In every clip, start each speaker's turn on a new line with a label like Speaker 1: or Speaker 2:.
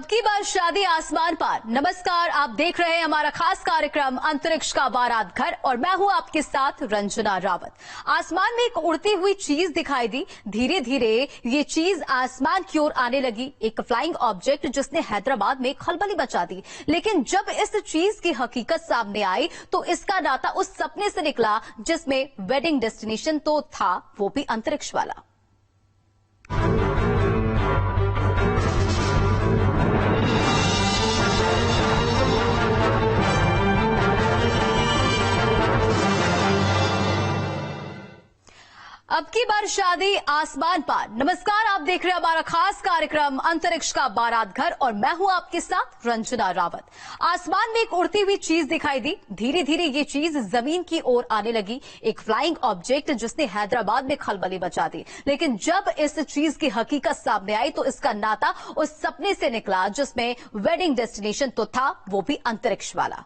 Speaker 1: अब की बार शादी आसमान पार। नमस्कार, आप देख रहे हैं हमारा खास कार्यक्रम अंतरिक्ष का बारात घर और मैं हूं आपके साथ रंजना रावत। आसमान में एक उड़ती हुई चीज दिखाई दी। धीरे धीरे ये चीज आसमान की ओर आने लगी, एक फ्लाइंग ऑब्जेक्ट जिसने हैदराबाद में खलबली मचा दी। लेकिन जब इस चीज की हकीकत सामने आई तो इसका नाता उस सपने से निकला जिसमें वेडिंग डेस्टिनेशन तो था, वो भी अंतरिक्ष वाला। अब की बार शादी आसमान पार। नमस्कार, आप देख रहे हैं हमारा खास कार्यक्रम अंतरिक्ष का बारात घर और मैं हूं आपके साथ रंजना रावत। आसमान में एक उड़ती हुई चीज दिखाई दी। धीरे धीरे ये चीज जमीन की ओर आने लगी, एक फ्लाइंग ऑब्जेक्ट जिसने हैदराबाद में खलबली मचा दी। लेकिन जब इस चीज की हकीकत सामने आई तो इसका नाता उस सपने से निकला जिसमें वेडिंग डेस्टिनेशन तो था, वो भी अंतरिक्ष वाला।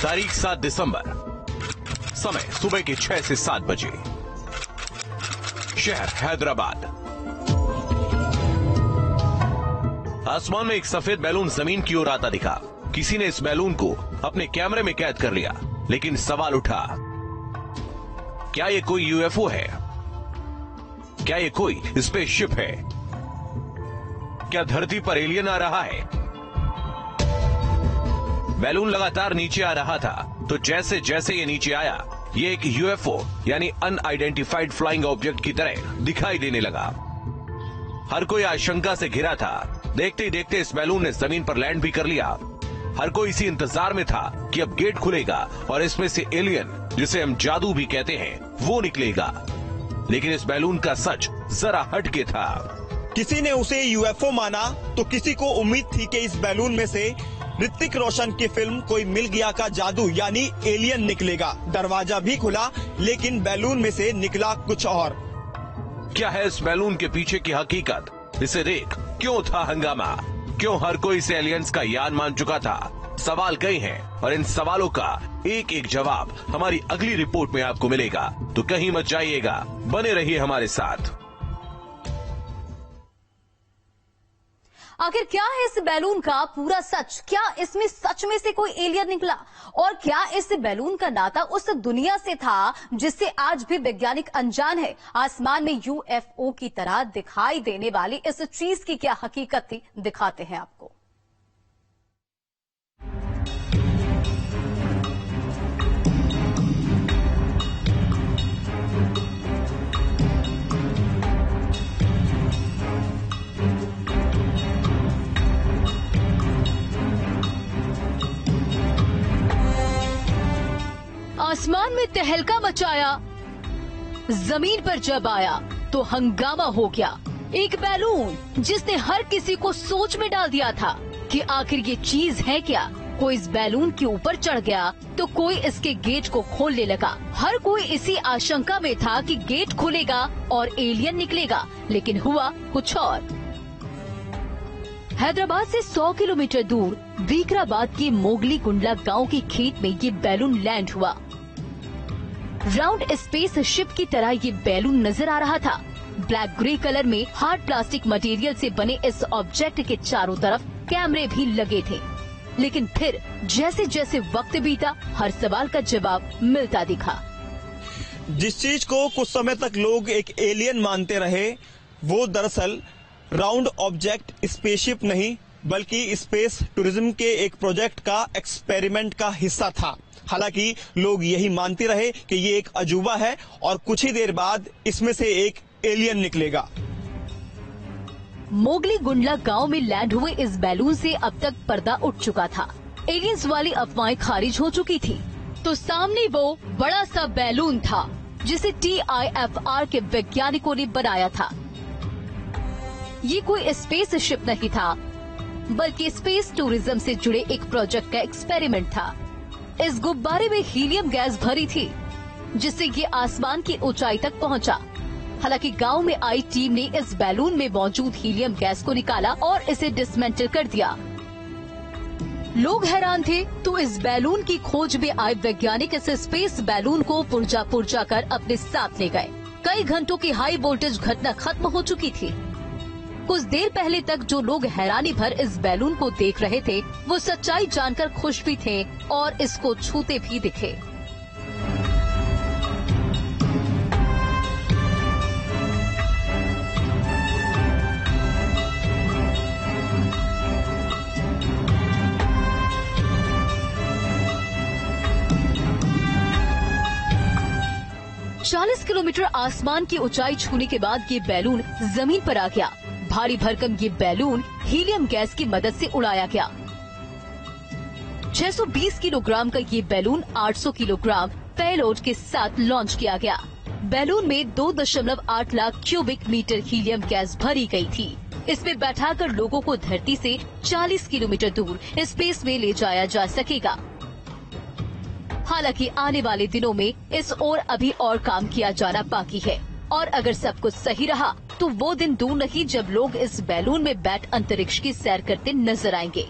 Speaker 2: तारीख 7 दिसंबर, समय सुबह के 6 से 7 बजे, शहर हैदराबाद। आसमान में एक सफेद बैलून जमीन की ओर आता दिखा। किसी ने इस बैलून को अपने कैमरे में कैद कर लिया, लेकिन सवाल उठा, क्या ये कोई यूएफओ है? क्या ये कोई स्पेसशिप है? क्या धरती पर एलियन आ रहा है? बैलून लगातार नीचे आ रहा था, तो जैसे जैसे ये नीचे आया, ये एक यूएफओ यानी अनआइडेंटिफाइड फ्लाइंग ऑब्जेक्ट की तरह दिखाई देने लगा। हर कोई आशंका से घिरा था। देखते ही देखते इस बैलून ने जमीन पर लैंड भी कर लिया। हर कोई इसी इंतजार में था कि अब गेट खुलेगा और इसमें से एलियन, जिसे हम जादू भी कहते हैं, वो निकलेगा। लेकिन इस बैलून का सच जरा हटके था।
Speaker 3: किसी ने उसे यूएफओ माना तो किसी को उम्मीद थी कि इस बैलून में से ऋतिक रोशन की फिल्म कोई मिल गया का जादू यानी एलियन निकलेगा। दरवाजा भी खुला, लेकिन बैलून में से निकला कुछ और।
Speaker 2: क्या है इस बैलून के पीछे की हकीकत? इसे देख क्यों था हंगामा? क्यों हर कोई इसे एलियंस का यान मान चुका था? सवाल कई हैं और इन सवालों का एक एक जवाब हमारी अगली रिपोर्ट में आपको मिलेगा, तो कहीं मत जाइएगा, बने रहिए हमारे साथ।
Speaker 1: आखिर क्या है इस बैलून का पूरा सच? क्या इसमें सच में से कोई एलियन निकला? और क्या इस बैलून का नाता उस दुनिया से था जिससे आज भी वैज्ञानिक अनजान है? आसमान में यूएफओ की तरह दिखाई देने वाली इस चीज की क्या हकीकत थी, दिखाते हैं आपको। आसमान में तहलका मचाया, जमीन पर जब आया तो हंगामा हो गया। एक बैलून जिसने हर किसी को सोच में डाल दिया था कि आखिर ये चीज है क्या। कोई इस बैलून के ऊपर चढ़ गया तो कोई इसके गेट को खोलने लगा। हर कोई इसी आशंका में था कि गेट खुलेगा और एलियन निकलेगा, लेकिन हुआ कुछ और। हैदराबाद से 100 किलोमीटर दूर बीकराबाद के मोगली गुंडला गांव के खेत में ये बैलून लैंड हुआ। राउंड स्पेस शिप की तरह ये बैलून नजर आ रहा था। ब्लैक ग्रे कलर में हार्ड प्लास्टिक मटेरियल से बने इस ऑब्जेक्ट के चारों तरफ कैमरे भी लगे थे। लेकिन फिर जैसे जैसे वक्त बीता, हर सवाल का जवाब मिलता दिखा।
Speaker 3: जिस चीज को कुछ समय तक लोग एक एलियन मानते रहे, वो दरअसल राउंड ऑब्जेक्ट स्पेसशिप नहीं बल्कि स्पेस टूरिज्म के एक प्रोजेक्ट का एक्सपेरिमेंट का हिस्सा था। हालांकि लोग यही मानते रहे कि ये एक अजूबा है और कुछ ही देर बाद इसमें से एक एलियन निकलेगा।
Speaker 1: मोगली गुंडला गांव में लैंड हुए इस बैलून से अब तक पर्दा उठ चुका था। एलियंस वाली अफवाहें खारिज हो चुकी थी। तो सामने वो बड़ा सा बैलून था जिसे TIFR के वैज्ञानिकों ने बनाया था। ये कोई स्पेस शिप नहीं था बल्कि स्पेस टूरिज्म से जुड़े एक प्रोजेक्ट का एक्सपेरिमेंट था। इस गुब्बारे में हीलियम गैस भरी थी जिससे ये आसमान की ऊंचाई तक पहुंचा। हालांकि गांव में आई टीम ने इस बैलून में मौजूद हीलियम गैस को निकाला और इसे डिसमेंटल कर दिया। लोग हैरान थे तो इस बैलून की खोज में आए वैज्ञानिक इस स्पेस बैलून को पुर्जा पुर्जा कर अपने साथ ले गए। कई घंटों की हाई वोल्टेज घटना खत्म हो चुकी थी। कुछ देर पहले तक जो लोग हैरानी भर इस बैलून को देख रहे थे वो सच्चाई जानकर खुश भी थे और इसको छूते भी दिखे। चालीस किलोमीटर आसमान की ऊंचाई छूने के बाद ये बैलून जमीन पर आ गया। भारी भरकम ये बैलून हीलियम गैस की मदद से उड़ाया गया। 620 किलोग्राम का ये बैलून 800 किलोग्राम पेलोड के साथ लॉन्च किया गया। बैलून में 2.8 lakh cubic metre helium gas भरी गई थी। इसमें बैठाकर लोगों को धरती से 40 किलोमीटर दूर स्पेस में ले जाया जा सकेगा। हालांकि आने वाले दिनों में इस ओर अभी और काम किया जाना बाकी है और अगर सब कुछ सही रहा तो वो दिन दूर नहीं जब लोग इस बैलून में बैठ अंतरिक्ष की सैर करते नजर आएंगे।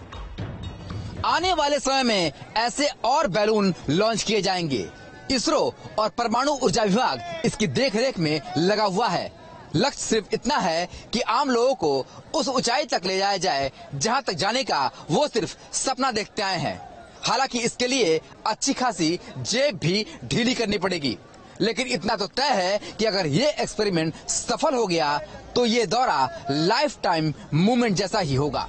Speaker 4: आने वाले समय में ऐसे और बैलून लॉन्च किए जाएंगे। इसरो और परमाणु ऊर्जा विभाग इसकी देखरेख में लगा हुआ है। लक्ष्य सिर्फ इतना है कि आम लोगों को उस ऊंचाई तक ले जाया जाए जहां तक जाने का वो सिर्फ सपना देखते आए हैं। हालांकि इसके लिए अच्छी खासी जेब भी ढीली करनी पड़ेगी, लेकिन इतना तो तय है कि अगर ये एक्सपेरिमेंट सफल हो गया तो ये दौरा लाइफ टाइम मूवमेंट जैसा ही होगा।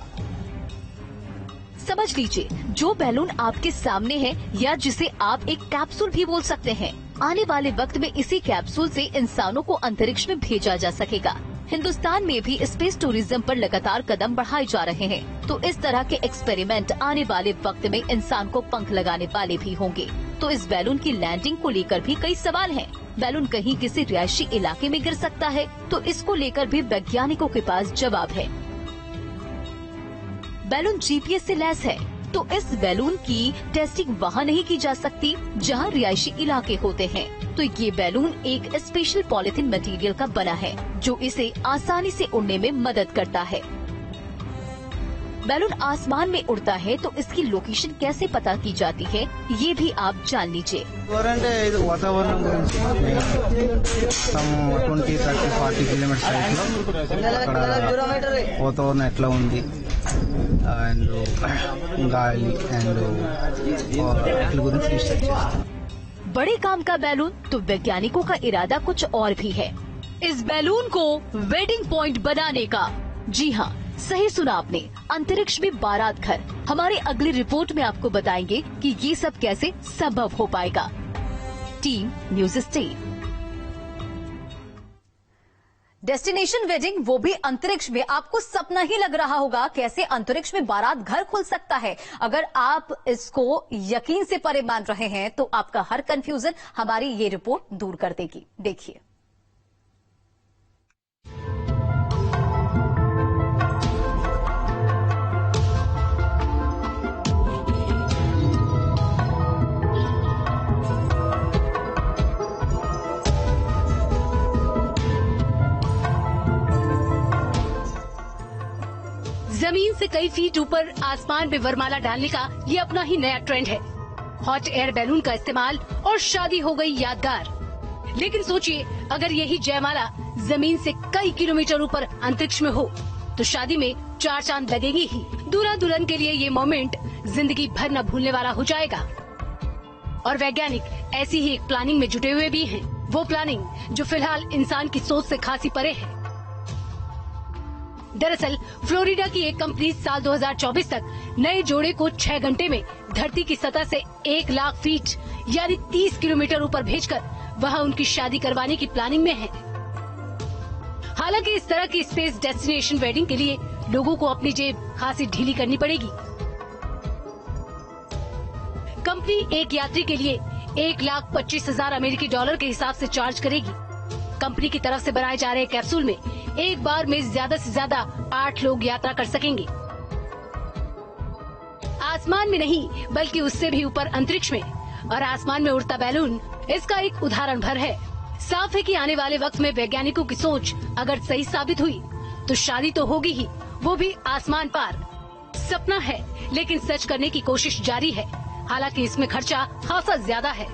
Speaker 1: समझ लीजिए, जो बैलून आपके सामने है या जिसे आप एक कैप्सूल भी बोल सकते हैं, आने वाले वक्त में इसी कैप्सूल से इंसानों को अंतरिक्ष में भेजा जा सकेगा। हिंदुस्तान में भी स्पेस टूरिज्म पर लगातार कदम बढ़ाए जा रहे हैं, तो इस तरह के एक्सपेरिमेंट आने वाले वक्त में इंसान को पंख लगाने वाले भी होंगे। तो इस बैलून की लैंडिंग को लेकर भी कई सवाल हैं। बैलून कहीं किसी रिहायशी इलाके में गिर सकता है, तो इसको लेकर भी वैज्ञानिकों के पास जवाब है। बैलून जीपीएस से लैस है, तो इस बैलून की टेस्टिंग वहाँ नहीं की जा सकती जहाँ रिहायशी इलाके होते हैं। तो ये बैलून एक स्पेशल पॉलिथीन मटेरियल का बना है जो इसे आसानी से उड़ने में मदद करता है। बैलून आसमान में उड़ता है तो इसकी लोकेशन कैसे पता की जाती है, ये भी आप जान लीजिए।
Speaker 5: వాతావరణం గురించి 20-30-40 కిలోమీటర్స్ అక్కడ వాతావరణం ఎట్లా ఉంది అండ్ గాలి అండ్ వాటి గురించి రీసెర్చ్ చేస్తాం।
Speaker 1: बड़े काम का बैलून तो वैज्ञानिकों का इरादा कुछ और भी है, इस बैलून को वेडिंग पॉइंट बनाने का। जी हाँ, सही सुना आपने, अंतरिक्ष में बारात घर। हमारे अगली रिपोर्ट में आपको बताएंगे कि ये सब कैसे संभव हो पाएगा। Team news state. Destination wedding, वो भी अंतरिक्ष में। आपको सपना ही लग रहा होगा कैसे अंतरिक्ष में बारात घर खुल सकता है। अगर आप इसको यकीन से परे मान रहे हैं तो आपका हर कंफ्यूजन हमारी ये रिपोर्ट दूर कर देगी। देखिए।
Speaker 6: जमीन से कई फीट ऊपर आसमान में वरमाला डालने का ये अपना ही नया ट्रेंड है। हॉट एयर बैलून का इस्तेमाल और शादी हो गई यादगार। लेकिन सोचिए, अगर यही जयमाला जमीन से कई किलोमीटर ऊपर अंतरिक्ष में हो तो शादी में 4 चांद लगेंगे ही। दूल्हा दुल्हन के लिए ये मोमेंट जिंदगी भर न भूलने वाला हो जाएगा। और वैज्ञानिक ऐसी ही एक प्लानिंग में जुटे हुए भी हैं। वो प्लानिंग जो फिलहाल इंसान की सोच से खासी परे है। दरअसल फ्लोरिडा की एक कंपनी साल 2024 तक नए जोड़े को 6 घंटे में धरती की सतह से 1 लाख फीट यानी 30 किलोमीटर ऊपर भेजकर वहां उनकी शादी करवाने की प्लानिंग में है। हालांकि इस तरह की स्पेस डेस्टिनेशन वेडिंग के लिए लोगों को अपनी जेब खासी ढीली करनी पड़ेगी। कंपनी एक यात्री के लिए 1,25,000 अमेरिकी डॉलर के हिसाब से चार्ज करेगी। कंपनी की तरफ से बनाए जा रहे कैप्सूल में एक बार में ज्यादा से ज्यादा 8 लोग यात्रा कर सकेंगे। आसमान में नहीं बल्कि उससे भी ऊपर अंतरिक्ष में। और आसमान में उड़ता बैलून इसका एक उदाहरण भर है। साफ है कि आने वाले वक्त में वैज्ञानिकों की सोच अगर सही साबित हुई तो शादी तो होगी ही, वो भी आसमान पार। सपना है, लेकिन सच करने की कोशिश जारी है। हालांकि इसमें खर्चा खासा ज्यादा है।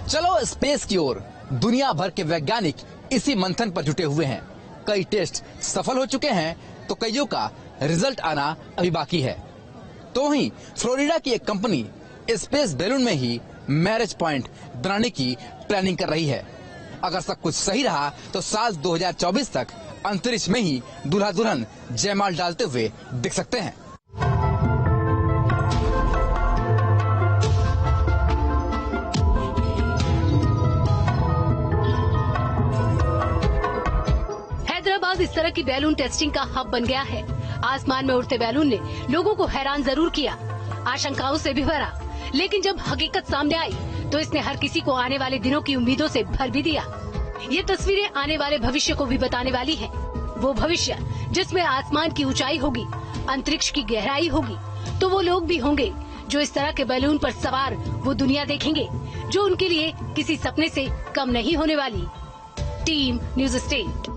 Speaker 4: चलो स्पेस की ओर। दुनिया भर के वैज्ञानिक इसी मंथन पर जुटे हुए हैं। कई टेस्ट सफल हो चुके हैं तो कईयों का रिजल्ट आना अभी बाकी है। तो वहीं फ्लोरिडा की एक कंपनी स्पेस बैलून में ही मैरिज पॉइंट बनाने की प्लानिंग कर रही है। अगर सब कुछ सही रहा तो साल 2024 तक अंतरिक्ष में ही दूल्हा दुल्हन जयमाल डालते हुए दिख सकते हैं।
Speaker 6: हैदराबाद इस तरह की बैलून टेस्टिंग का हब बन गया है। आसमान में उड़ते बैलून ने लोगों को हैरान जरूर किया, आशंकाओं से भी भरा, लेकिन जब हकीकत सामने आई तो इसने हर किसी को आने वाले दिनों की उम्मीदों से भर भी दिया। ये तस्वीरें आने वाले भविष्य को भी बताने वाली हैं। वो भविष्य जिसमें आसमान की ऊंचाई होगी, अंतरिक्ष की गहराई होगी, तो वो लोग भी होंगे जो इस तरह के बैलून पर सवार वो दुनिया देखेंगे जो उनके लिए किसी सपने से कम नहीं होने वाली। Team news state.